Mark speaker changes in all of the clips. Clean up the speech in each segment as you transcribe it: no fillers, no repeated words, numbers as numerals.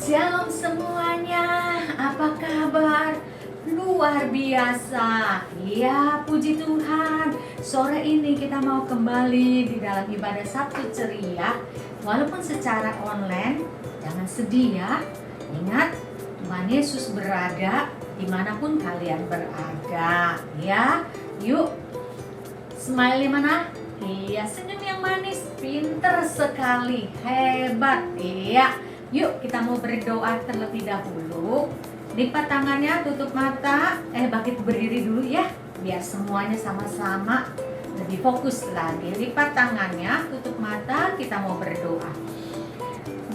Speaker 1: Shalom semuanya, apa kabar? Luar biasa. Ya, puji Tuhan. Sore ini kita mau kembali di dalam ibadah Sabtu Ceria. Walaupun secara online, jangan sedih ya. Ingat, Tuhan Yesus berada dimanapun kalian berada. Ya, yuk. Smile mana? Iya, senyum yang manis. Pinter sekali, hebat. Iya. Yuk kita mau berdoa terlebih dahulu. Lipat tangannya, tutup mata. Bangkit berdiri dulu ya, biar semuanya sama-sama lebih fokus lagi. Lipat tangannya, tutup mata, kita mau berdoa.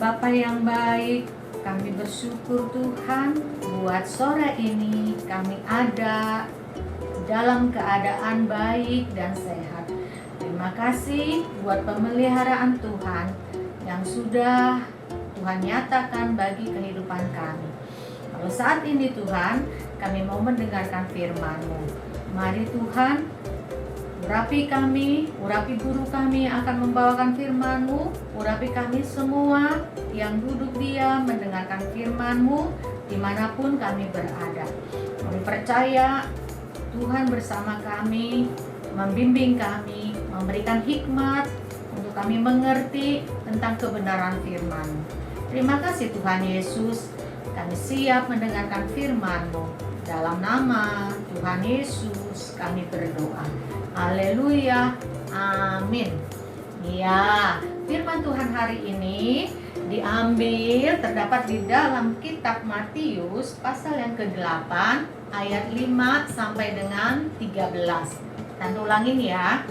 Speaker 1: Bapa yang baik, kami bersyukur Tuhan buat sore ini kami ada dalam keadaan baik dan sehat. Terima kasih buat pemeliharaan Tuhan yang sudah Tuhan nyatakan bagi kehidupan kami. Kalau saat ini Tuhan, kami mau mendengarkan firman-Mu. Mari Tuhan, urapi kami, urapi guru kami yang akan membawakan firman-Mu, urapi kami semua yang duduk diam mendengarkan firman-Mu dimanapun kami berada. Kami percaya Tuhan bersama kami, membimbing kami, memberikan hikmat untuk kami mengerti tentang kebenaran firman-Mu. Terima kasih Tuhan Yesus, kami siap mendengarkan firman-Mu. Dalam nama Tuhan Yesus kami berdoa. Haleluya, amin. Ya, firman Tuhan hari ini terdapat di dalam kitab Matius pasal yang ke-8 ayat 5 sampai dengan 13. Kita ulangin ya.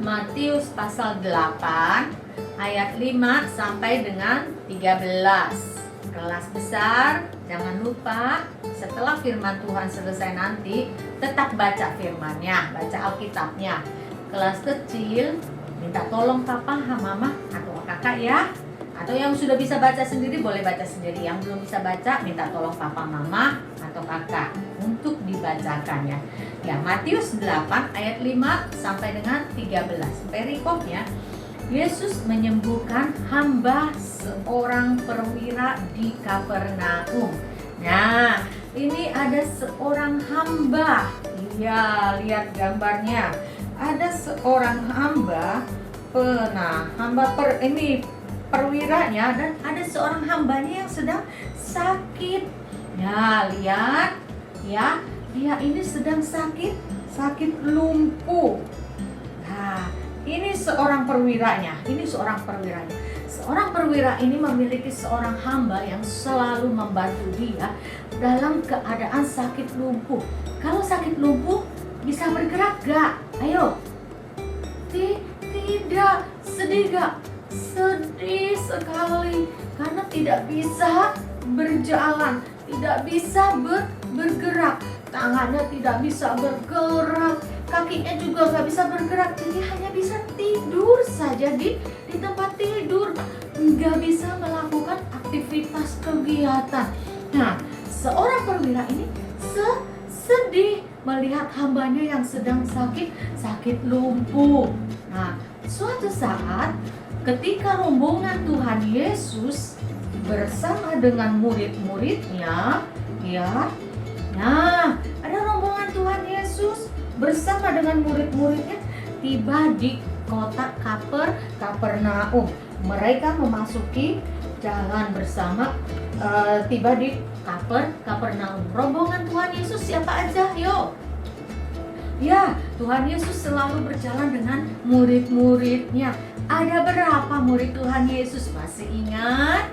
Speaker 1: Matius pasal 8 ayat 5 sampai dengan 13. Kelas besar, jangan lupa setelah firman Tuhan selesai nanti tetap baca firman-Nya, baca Alkitabnya. Kelas kecil, minta tolong papa, mama, atau kakak ya. Atau yang sudah bisa baca sendiri boleh baca sendiri. Yang belum bisa baca, minta tolong papa, mama, atau kakak untuk dibacakan ya. Ya, Matius 8 ayat 5 sampai dengan 13. Perikopnya, Yesus menyembuhkan hamba seorang perwira di Kapernaum. Nah, ini ada seorang hamba. Iya, lihat gambarnya. Ada seorang hamba, ini perwiranya, dan ada seorang hambanya yang sedang sakit. Ya, lihat. Ya, dia ini sedang sakit lumpuh. Nah, ini seorang perwiranya. Seorang perwira ini memiliki seorang hamba yang selalu membantu dia dalam keadaan sakit lumpuh. Kalau sakit lumpuh bisa bergerak gak? Ayo. Tidak. Sedih gak? Sedih sekali karena tidak bisa berjalan, tidak bisa bergerak. Tangannya tidak bisa bergerak, kakinya juga nggak bisa bergerak, jadi hanya bisa tidur saja di tempat tidur, nggak bisa melakukan aktivitas kegiatan. Nah, seorang perwira ini sedih melihat hambanya yang sedang sakit lumpuh. Nah, suatu saat ketika rombongan Tuhan Yesus bersama dengan murid-muridnya, ya. Nah, ada rombongan Tuhan Yesus bersama dengan murid-muridnya tiba di kota Kapernaum. Mereka memasuki jalan bersama, tiba di Kapernaum. Rombongan Tuhan Yesus siapa aja? Yuk. Ya, Tuhan Yesus selalu berjalan dengan murid-muridnya. Ada berapa murid Tuhan Yesus? Masih ingat?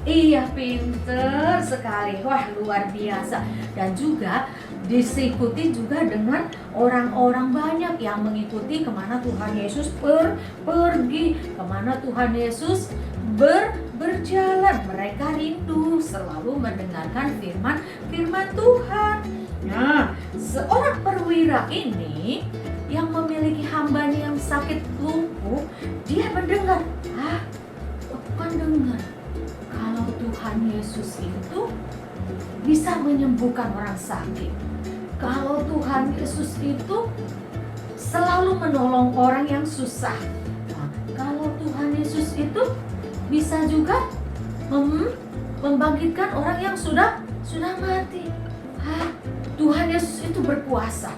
Speaker 1: Iya, pinter sekali. Wah, luar biasa. Dan juga diikuti juga dengan orang-orang banyak yang mengikuti kemana Tuhan Yesus pergi, kemana Tuhan Yesus berjalan. Mereka rindu selalu mendengarkan firman Tuhan. Nah, seorang perwira ini yang memiliki hambanya yang sakit lumpuh, dia mendengar, kalau Tuhan Yesus itu bisa menyembuhkan orang sakit. Kalau Tuhan Yesus itu selalu menolong orang yang susah. Nah, kalau Tuhan Yesus itu bisa juga membangkitkan orang yang sudah mati. Tuhan Yesus itu berkuasa.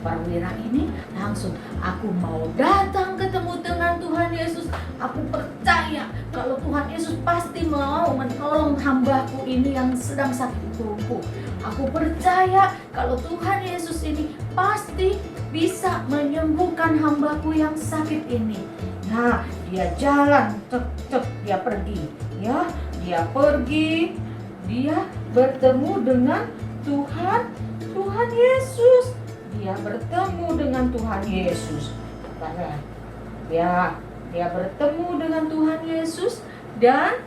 Speaker 1: Perwira ini langsung, aku mau datang ketemu dengan Tuhan Yesus. Aku percaya kalau Tuhan Yesus pasti mau menolong hambaku ini yang sedang sakit lumpuh. Aku percaya kalau Tuhan Yesus ini pasti bisa menyembuhkan hambaku yang sakit ini. Nah, dia jalan, dia pergi. Ya, dia pergi, dia bertemu dengan Tuhan Yesus. Dia bertemu dengan Tuhan Yesus. Dia bertemu dengan Tuhan Yesus dan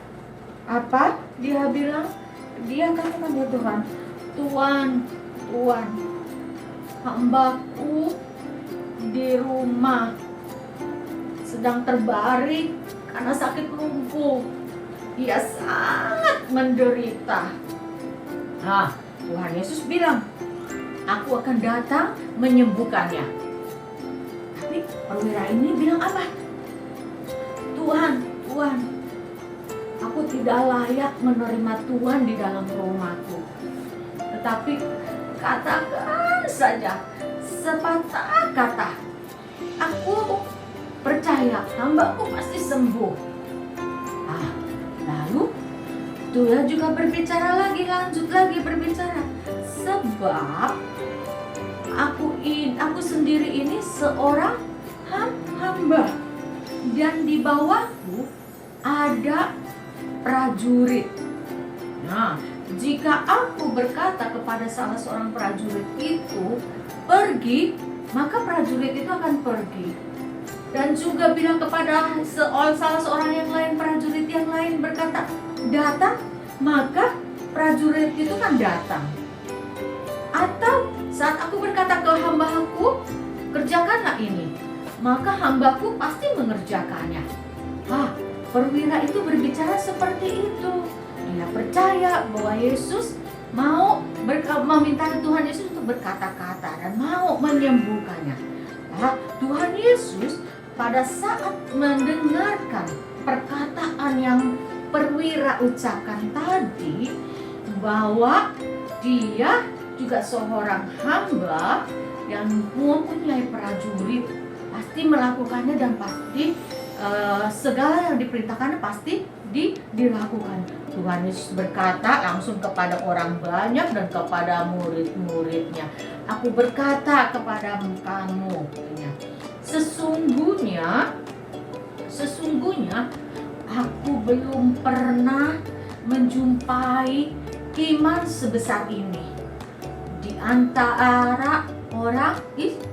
Speaker 1: apa? Dia bilang, dia katakan ya Tuhan, hambaku di rumah sedang terbaring karena sakit lumpuh. Dia sangat menderita. Tuhan Yesus bilang, aku akan datang menyembuhkannya. Tapi perwira ini bilang apa? Tuhan, aku tidak layak menerima Tuhan di dalam rumahku. Tetapi katakan saja sepatah kata, aku percaya hambaku pasti sembuh. Lalu Tuhan juga lanjut lagi berbicara. Sebab aku sendiri ini seorang hamba, dan di bawahku ada prajurit. Nah, jika aku berkata kepada salah seorang prajurit itu pergi, maka prajurit itu akan pergi. Dan juga bilang kepada salah seorang yang lain, prajurit yang lain berkata datang, maka prajurit itu kan datang. Atau saat aku berkata ke hambaku, kerjakanlah ini, maka hambaku pasti mengerjakannya. Perwira itu berbicara seperti itu. Dia percaya bahwa Yesus mau meminta Tuhan Yesus untuk berkata-kata dan mau menyembuhkannya. Tuhan Yesus pada saat mendengarkan perkataan yang perwira ucapkan tadi, bahwa dia juga seorang hamba yang mempunyai prajurit, pasti melakukannya dan pasti segala yang diperintahkannya pasti dilakukan. Tuhan Yesus berkata langsung kepada orang banyak dan kepada murid-muridnya, aku berkata kepada kamu, sesungguhnya aku belum pernah menjumpai iman sebesar ini di antara orang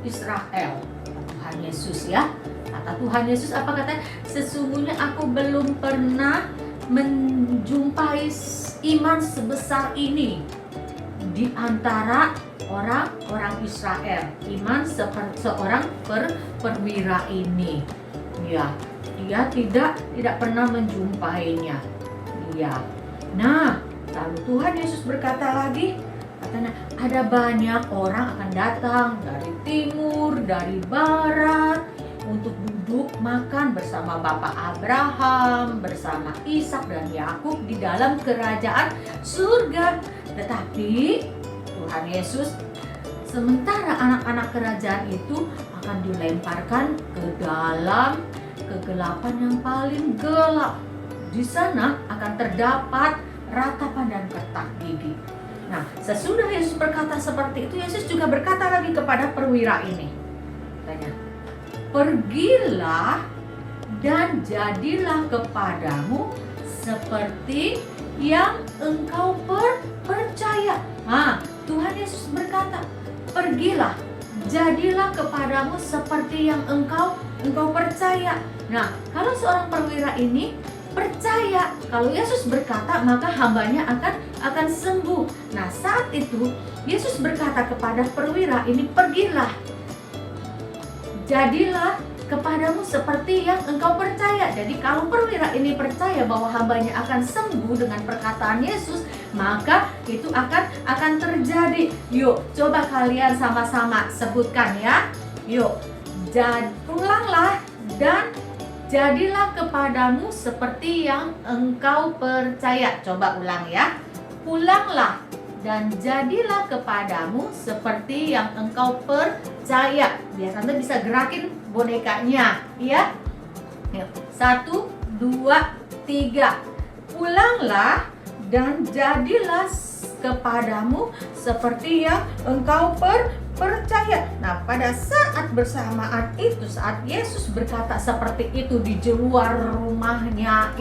Speaker 1: Israel. Tuhan Yesus ya. Kata Tuhan Yesus apa katanya? Sesungguhnya aku belum pernah menjumpai iman sebesar ini di antara orang Israel. Iman seorang perwira ini. Ya, dia tidak pernah menjumpainya. Ya. Nah, lalu Tuhan Yesus berkata lagi, katanya ada banyak orang akan datang dari timur, dari barat untuk duduk makan bersama Bapak Abraham, bersama Ishak dan Yakub di dalam kerajaan surga. Tetapi Tuhan Yesus, sementara anak-anak kerajaan itu akan dilemparkan ke dalam kegelapan yang paling gelap. Di sana akan terdapat ratapan dan retak gigi. Nah, sesudah Yesus berkata seperti itu, Yesus juga berkata lagi kepada perwira ini, katanya, pergilah dan jadilah kepadamu seperti yang engkau percaya. Tuhan Yesus berkata, pergilah, jadilah kepadamu seperti yang engkau percaya. Nah, kalau seorang perwira ini percaya kalau Yesus berkata, maka hambanya akan sembuh. Nah, saat itu Yesus berkata kepada perwira ini, pergilah, jadilah kepadamu seperti yang engkau percaya. Jadi kalau perwira ini percaya bahwa hambanya akan sembuh dengan perkataan Yesus, maka itu akan terjadi. Yuk, coba kalian sama-sama sebutkan ya. Yuk, pulanglah dan jadilah kepadamu seperti yang engkau percaya. Coba ulang ya. Pulanglah dan jadilah kepadamu seperti yang engkau percaya. Biar Tante bisa gerakin bonekanya, ya. 1, 2, 3. Pulanglah dan jadilah kepadamu seperti yang engkau percaya. Nah, pada saat bersamaan itu, saat Yesus berkata seperti itu di luar rumahnya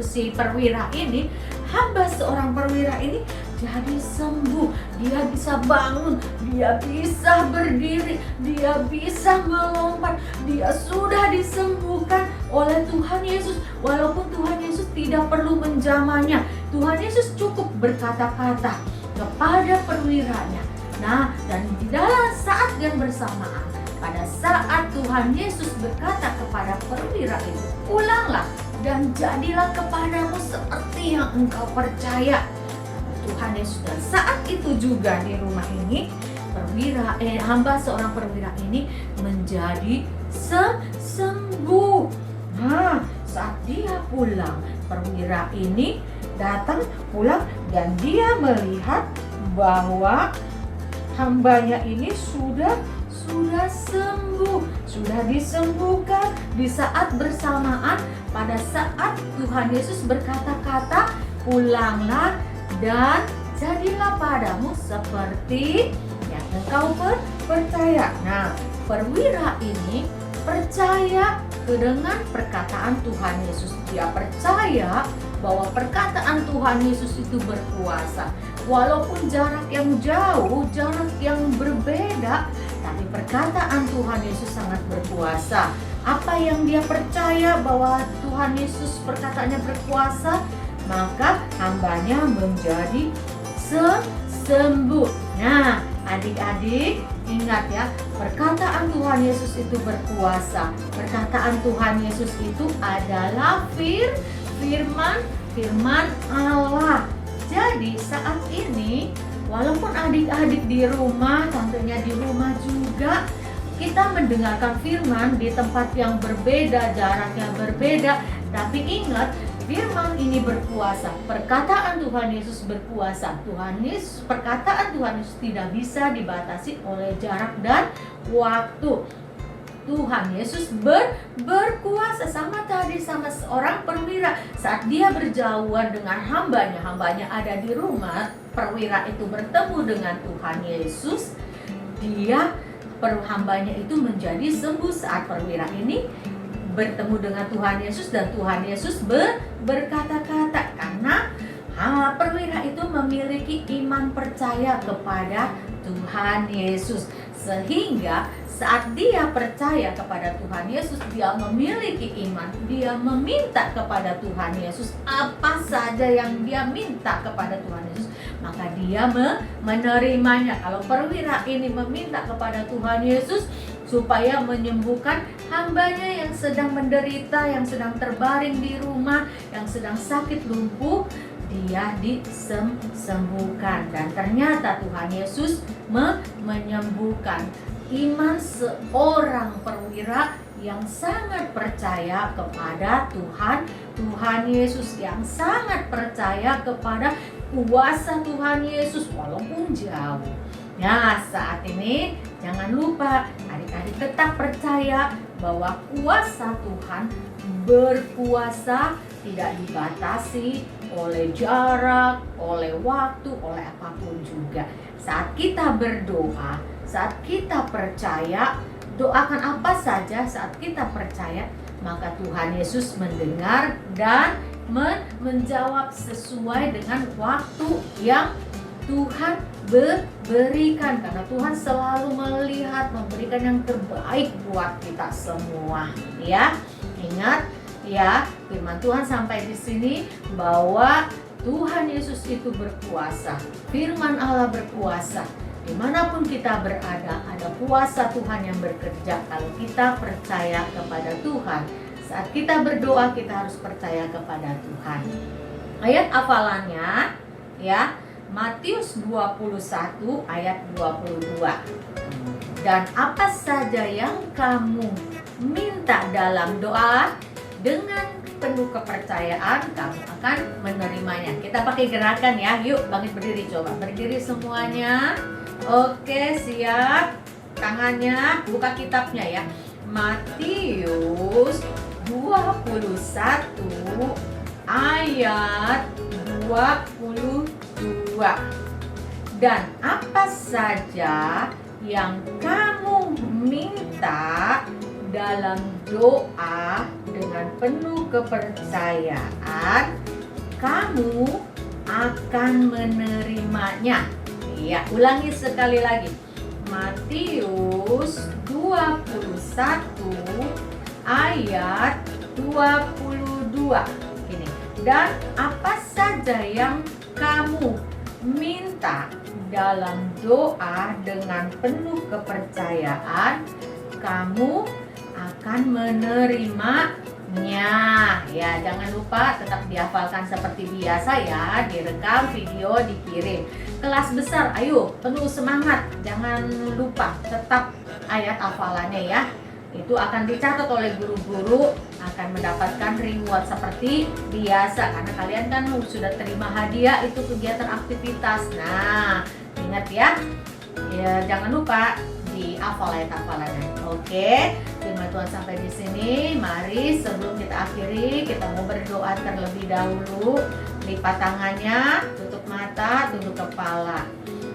Speaker 1: si perwira ini, hamba seorang perwira ini jadi sembuh. Dia bisa bangun, dia bisa berdiri, dia bisa melompat. Dia sudah disembuhkan oleh Tuhan Yesus. Walaupun Tuhan Yesus tidak perlu menjamahnya, Tuhan Yesus cukup berkata-kata kepada perwiranya. Nah, dan di dalam saat yang bersamaan, pada saat Tuhan Yesus berkata kepada perwira itu, pulanglah dan jadilah kepadamu seperti yang engkau percaya. Tuhan Yesus, dan saat itu juga di rumah ini hamba seorang perwira ini menjadi sembuh. Nah, saat dia pulang, perwira ini datang pulang dan dia melihat bahwa hambanya ini sudah sembuh, sudah disembuhkan. Di saat bersamaan, pada saat Tuhan Yesus berkata-kata, pulanglah dan jadilah padamu seperti yang engkau percaya. Nah, perwira ini percaya dengan perkataan Tuhan Yesus. Dia percaya bahwa perkataan Tuhan Yesus itu berkuasa. Walaupun jarak yang jauh, jarak yang berbeda, tapi perkataan Tuhan Yesus sangat berkuasa. Apa yang dia percaya bahwa Tuhan Yesus perkataannya berkuasa, maka hambanya menjadi sembuh. Nah, adik-adik ingat ya, perkataan Tuhan Yesus itu berkuasa. Perkataan Tuhan Yesus itu adalah firman Allah. Jadi saat ini, walaupun adik-adik di rumah, tentunya di rumah juga, kita mendengarkan firman di tempat yang berbeda, jaraknya berbeda, tapi ingat, firman ini berkuasa. Perkataan Tuhan Yesus berkuasa. Perkataan Tuhan Yesus tidak bisa dibatasi oleh jarak dan waktu. Tuhan Yesus berkuasa. Sama tadi, sama seorang perwira, saat dia berjauhan dengan hambanya ada di rumah, perwira itu bertemu dengan Tuhan Yesus, hambanya itu menjadi sembuh. Saat perwira ini bertemu dengan Tuhan Yesus, dan Tuhan Yesus berkata-kata, karena perwira itu memiliki iman percaya kepada Tuhan Yesus, sehingga saat dia percaya kepada Tuhan Yesus, dia memiliki iman, dia meminta kepada Tuhan Yesus apa saja yang dia minta kepada Tuhan Yesus, maka dia menerimanya. Kalau perwira ini meminta kepada Tuhan Yesus supaya menyembuhkan hambanya yang sedang menderita, yang sedang terbaring di rumah, yang sedang sakit lumpuh, dia disembuhkan. Dan ternyata Tuhan Yesus menyembuhkan. Iman seorang perwira yang sangat percaya kepada Tuhan Yesus, yang sangat percaya kepada kuasa Tuhan Yesus walaupun jauh. Nah, saat ini jangan lupa adik-adik tetap percaya bahwa kuasa Tuhan berkuasa, tidak dibatasi oleh jarak, oleh waktu, oleh apapun juga. Saat kita berdoa, saat kita percaya, doakan apa saja saat kita percaya, maka Tuhan Yesus mendengar dan menjawab sesuai dengan waktu yang Tuhan berikan, karena Tuhan selalu melihat, memberikan yang terbaik buat kita semua. Ya, ingat ya, firman Tuhan sampai di sini bahwa Tuhan Yesus itu berkuasa. Firman Allah berkuasa. Dimanapun kita berada, ada kuasa Tuhan yang bekerja kalau kita percaya kepada Tuhan. Saat kita berdoa, kita harus percaya kepada Tuhan. Ayat hafalannya ya, Matius 21 ayat 22. Dan apa saja yang kamu minta dalam doa, dengan penuh kepercayaan kamu akan menerimanya. Kita pakai gerakan ya. Yuk, bangkit berdiri, coba berdiri semuanya. Oke, siap. Tangannya, buka kitabnya ya. Matius 21 ayat 22. Dan apa saja yang kamu minta dalam doa dengan penuh kepercayaan, kamu akan menerimanya. Ya, ulangi sekali lagi. Matius 21 ayat 22. Ini. Dan apa saja yang kamu minta dalam doa dengan penuh kepercayaan, kamu akan menerimanya. Ya, jangan lupa tetap dihafalkan seperti biasa ya, direkam video, dikirim. Kelas besar, ayo penuh semangat, jangan lupa tetap ayat hafalannya ya. Itu akan dicatat oleh guru-guru, akan mendapatkan reward seperti biasa karena kalian kan sudah terima hadiah itu kegiatan aktivitas. Nah, ingat ya. Ya, jangan lupa dihafal ayat hafalannya. Oke, firman Tuhan sampai di sini. Mari sebelum kita akhiri, kita mau berdoa terlebih dahulu. Lipat tangannya, tutup mata, tunduk kepala.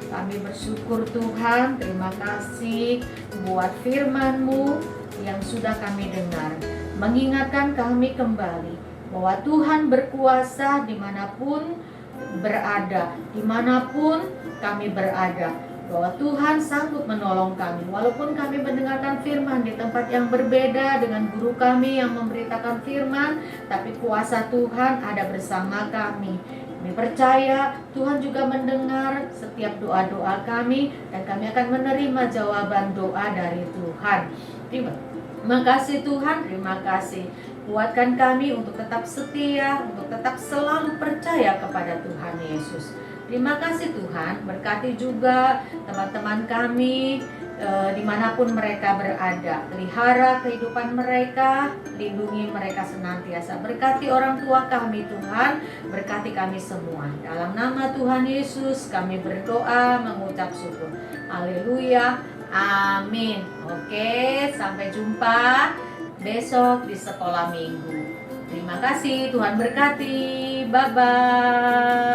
Speaker 1: Kami bersyukur Tuhan, terima kasih buat firman-Mu yang sudah kami dengar. Mengingatkan kami kembali bahwa Tuhan berkuasa dimanapun berada, dimanapun kami berada. Bahwa Tuhan sanggup menolong kami. Walaupun kami mendengarkan firman di tempat yang berbeda dengan guru kami yang memberitakan firman, tapi kuasa Tuhan ada bersama kami. Kami percaya Tuhan juga mendengar setiap doa-doa kami dan kami akan menerima jawaban doa dari Tuhan. Terima kasih Tuhan, terima kasih. Kuatkan kami untuk tetap setia, untuk tetap selalu percaya kepada Tuhan Yesus. Terima kasih Tuhan, berkati juga teman-teman kami dimanapun mereka berada. Pelihara kehidupan mereka, lindungi mereka senantiasa. Berkati orang tua kami Tuhan, berkati kami semua. Dalam nama Tuhan Yesus kami berdoa mengucap syukur. Haleluya, amin. Oke, sampai jumpa besok di sekolah minggu. Terima kasih, Tuhan berkati. Bye-bye.